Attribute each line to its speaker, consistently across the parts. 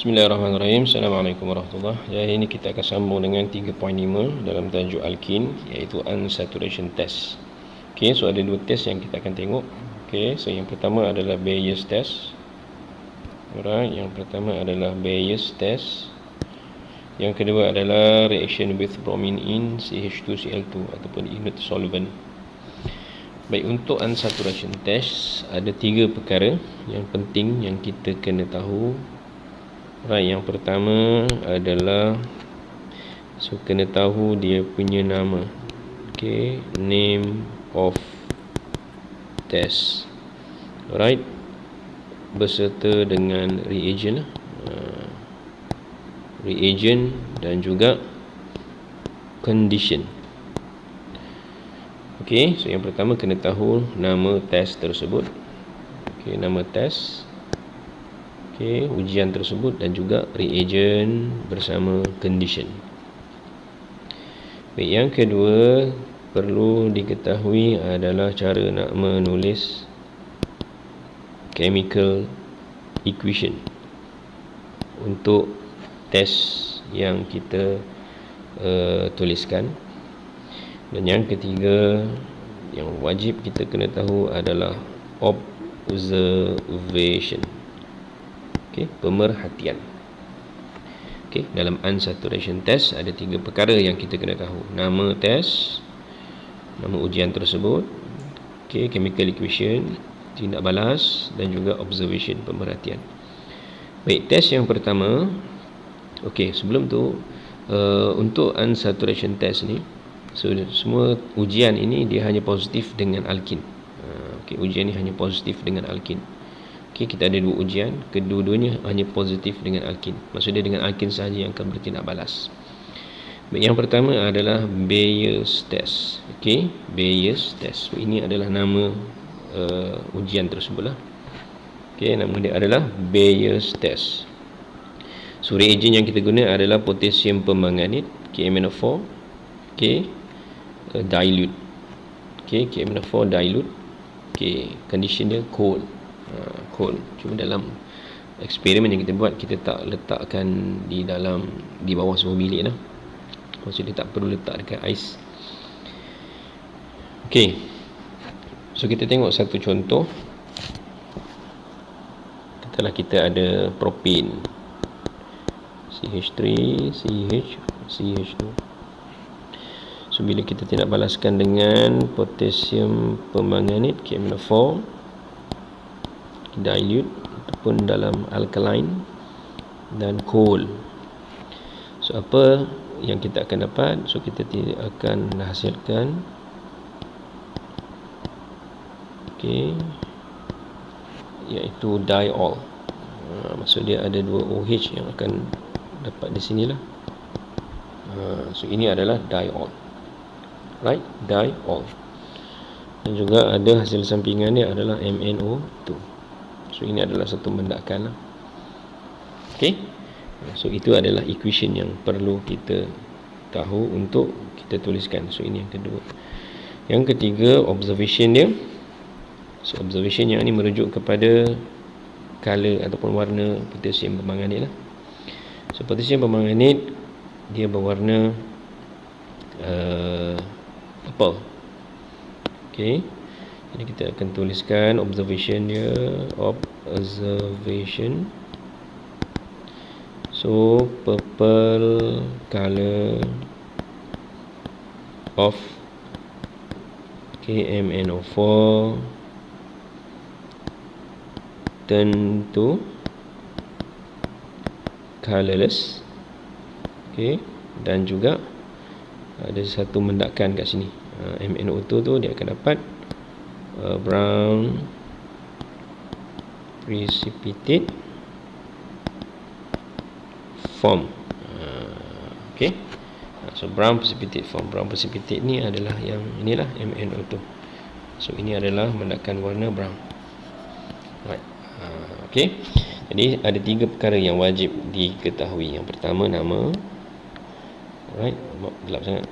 Speaker 1: Bismillahirrahmanirrahim. Assalamualaikum warahmatullahi wabarakatuh. Jadi ini kita akan sambung dengan 3.5 dalam tajuk alkin, iaitu unsaturation test. Okey, so ada dua test yang kita akan tengok. Okey, so yang pertama adalah Bayes test. Alright, yang pertama adalah Bayes test. Yang kedua adalah reaction with bromine in CH2Cl2 ataupun inert solvent. Baik, untuk unsaturation test ada tiga perkara yang penting yang kita kena tahu. Right, yang pertama adalah kena tahu dia punya nama. Okay, name of test. Alright, berserta dengan reagent, reagent dan juga condition. Okay, so yang pertama kena tahu nama test tersebut. Okay, nama test. Okay, ujian tersebut dan juga reagent bersama condition. Baik, yang kedua perlu diketahui adalah cara nak menulis chemical equation untuk test yang kita tuliskan. Dan yang ketiga yang wajib kita kena tahu adalah observation. Okay, pemerhatian. Okay, dalam unsaturation test ada tiga perkara yang kita kena tahu. Nama test, nama ujian tersebut, okay, chemical equation, tindak balas dan juga observation, pemerhatian. Baik, test yang pertama. Okay, sebelum tu untuk unsaturation test ni, so semua ujian ini dia hanya positif dengan alkin. Okay, ujian ni hanya positif dengan alkin. Okay, kita ada dua ujian, kedua-duanya hanya positif dengan alkin. Maksudnya dengan alkin sahaja yang akan bertindak balas. Baik, yang pertama adalah Bayes test. Okay, Bayes test. So, ini adalah nama ujian tersebut lah. Okay, nama dia adalah Bayes test. So, reagent yang kita guna adalah potassium permanganate, KMnO4. Okay, dilute. Okay, KMnO4 dilute. Okay, condition dia cold. Cold. Cuma dalam eksperimen yang kita buat, kita tak letakkan di bawah suhu bilik lah. Maksudnya tak perlu letak dekat ais. Okey, so kita tengok satu contoh. Katalah kita ada propane, CH3 CH2. So bila kita tindak balaskan dengan potassium permanganate, KMnO4 dilute ataupun dalam alkaline dan cold. So apa yang kita akan dapat? So kita akan hasilkan, okay, iaitu diol. Maksud dia ada dua OH yang akan dapat di sinilah. So ini adalah diol. Right, diol. Dan juga ada hasil sampingan dia adalah MnO2. So ini adalah satu mendakan lah. Okay, so itu adalah equation yang perlu kita tahu untuk kita tuliskan. So ini yang kedua. Yang ketiga, observation dia. So observation yang ini merujuk kepada color ataupun warna potassium permanganate lah. So potassium permanganate dia berwarna purple. Okay, jadi kita akan tuliskan observation dia, observation. So purple color of KMnO4 turn to colorless. Okay, dan juga ada satu mendakan kat sini. MnO2 tu dia akan dapat brown precipitate form. Okay, so brown precipitate form. Brown precipitate ni adalah yang inilah MnO2. So ini adalah mendakan warna brown. Right. Okay, jadi ada tiga perkara yang wajib diketahui. Yang pertama nama. Alright, gelap sangat.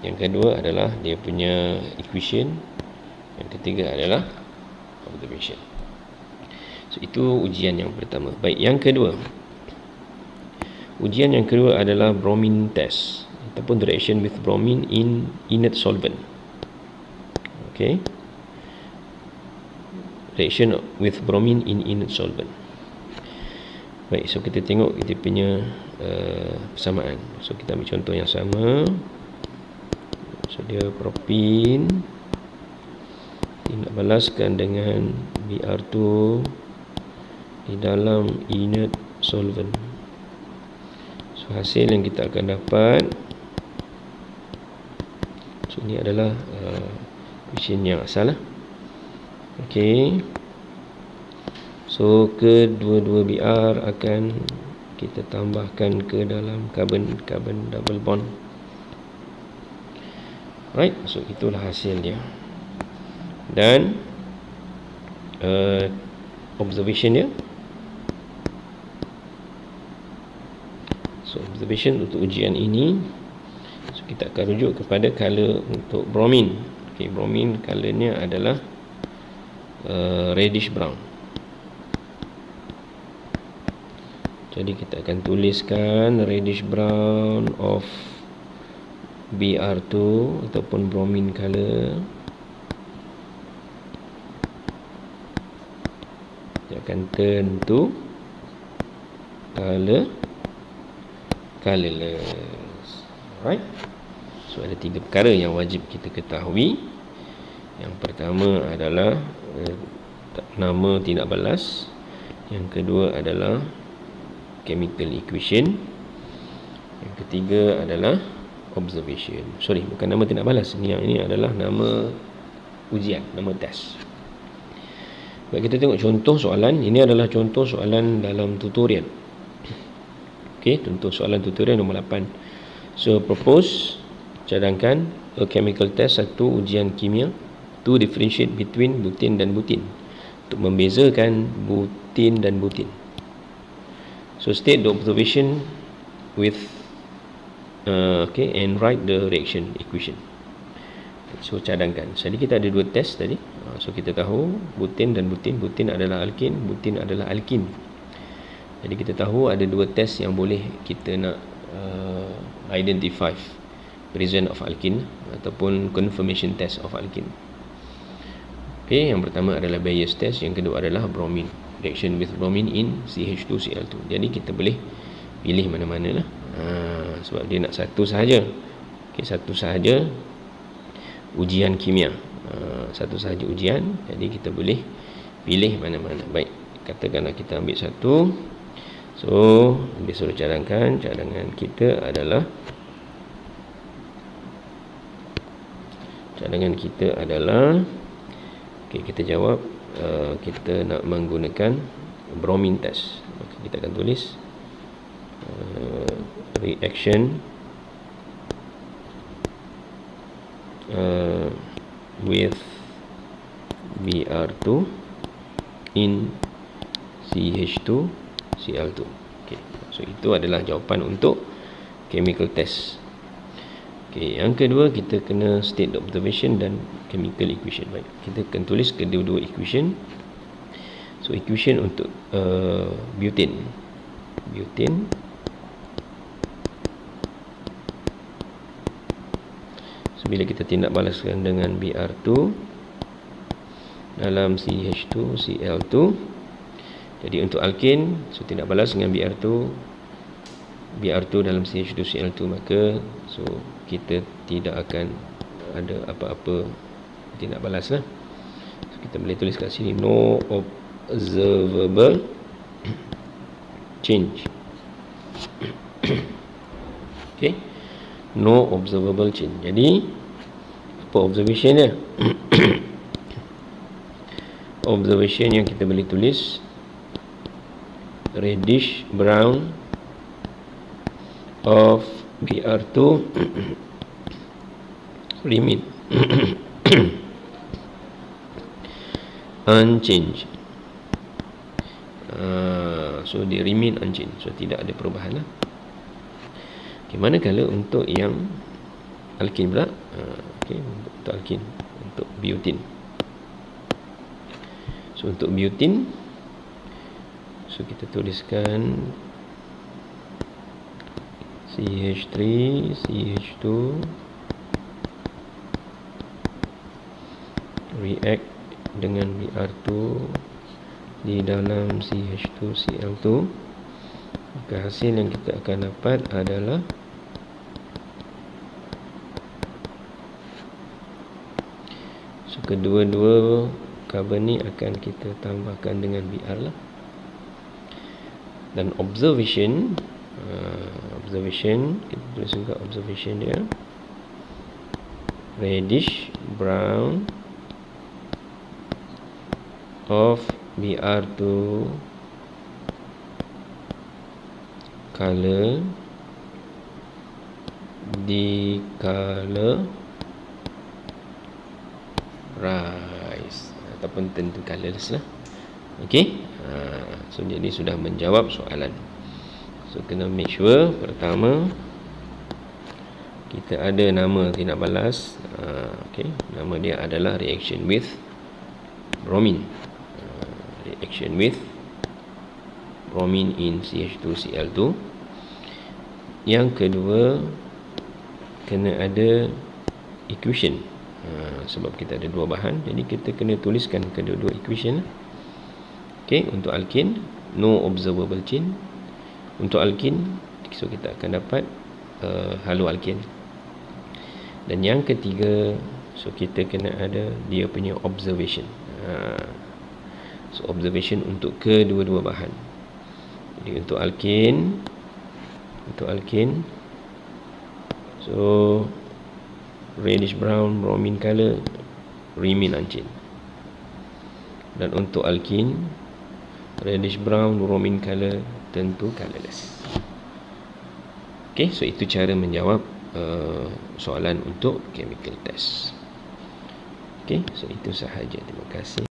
Speaker 1: Yang kedua adalah dia punya equation. Yang ketiga adalah observation. So itu ujian yang pertama. Baik, yang kedua. Ujian yang kedua adalah bromine test ataupun reaction with bromine in inert solvent. Okay, reaction with bromine in inert solvent. Baik, so kita tengok kita punya persamaan. So kita ambil contoh yang sama. So dia propin tindak balaskan dengan Br2 di dalam inert solvent. So hasil yang kita akan dapat, so ini adalah equation yang asal lah. Okey, so kedua-dua Br akan kita tambahkan ke dalam carbon double bond. Right, so itulah hasil dia. Dan observation dia. So observation untuk ujian ini, so kita akan rujuk kepada color untuk bromine. Okay, bromine colornya adalah reddish brown. Jadi kita akan tuliskan reddish brown of Br2 ataupun bromine color. Dia akan turn to colorless. Alright. So ada 3 perkara yang wajib kita ketahui. Yang pertama adalah nama tindak balas. Yang kedua adalah chemical equation. Yang ketiga adalah observation. Sorry, bukan nama tindak balas. Ini adalah nama ujian, nama test. Baik, kita tengok contoh soalan. Ini adalah contoh soalan dalam tutorial. Okey, contoh soalan tutorial nombor 8. So propose, cadangkan a chemical test, satu ujian kimia to differentiate between butin dan butin, untuk membezakan butin dan butin. So state the observation with and write the reaction equation. So cadangkan. Jadi kita ada 2 test tadi. So kita tahu butin dan butin. Butin adalah alkin, butin adalah alkin. Jadi kita tahu ada 2 test yang boleh kita nak identify presence of alkin ataupun confirmation test of alkin. Okay, yang pertama adalah Bayes test, yang kedua adalah bromine, reaction with bromine in CH2Cl2. Jadi kita boleh pilih mana-mana lah. Sebab dia nak satu sahaja. Okay, satu sahaja ujian kimia, satu sahaja ujian. Jadi kita boleh pilih mana-mana. Baik, katakanlah kita ambil satu. So dia suruh cadangkan. Cadangan kita adalah okay, kita jawab kita nak menggunakan bromine test. Okay, kita akan tulis reaction with Br2 in CH2Cl2. Okay, so itu adalah jawapan untuk chemical test. Okay, yang kedua kita kena state the observation dan chemical equation. Baik, kita akan tulis kedua-dua equation. So equation untuk butane. So bila kita tindak balaskan dengan Br2 dalam CH2Cl2, jadi untuk alkin, so tindak balas dengan Br2 dalam CH2Cl2, maka so kita tidak akan ada apa-apa tindak balas lah. So kita boleh tulis kat sini no observable change. Okay, no observable change. Jadi apa observation dia? Observation yang kita boleh tulis reddish brown of Br2 remain unchanged. So dia remain unchanged, so tidak ada perubahan lah. Okay, manakala untuk yang alkin pula, okay, untuk alkin, untuk butane. So untuk butane, so kita tuliskan CH3, CH2 react dengan Br2 di dalam CH2Cl2, maka hasil yang kita akan dapat adalah kedua-dua karbon ni akan kita tambahkan dengan Br lah. Dan observation kita tulis juga observation dia, reddish brown of Br2 color decolor rice ataupun tentu colorless lah. Okey, so jadi sudah menjawab soalan. So kena make sure pertama kita ada nama tindak balas. Okey, nama dia adalah reaction with bromine. Reaction with bromine in CH2Cl2. Yang kedua, kena ada equation. Sebab kita ada dua bahan, jadi kita kena tuliskan kedua-dua equation. Okey, untuk alkin no observable chain. Untuk alkin, so kita akan dapat haloalkin. Dan yang ketiga, so kita kena ada dia punya observation. So observation untuk kedua-dua bahan. Jadi untuk alkin, so reddish brown bromine color remain unchanged. Dan untuk alkin, reddish brown bromine color tentu colorless. Okey, so itu cara menjawab soalan untuk chemical test. Okey, so itu sahaja. Terima kasih.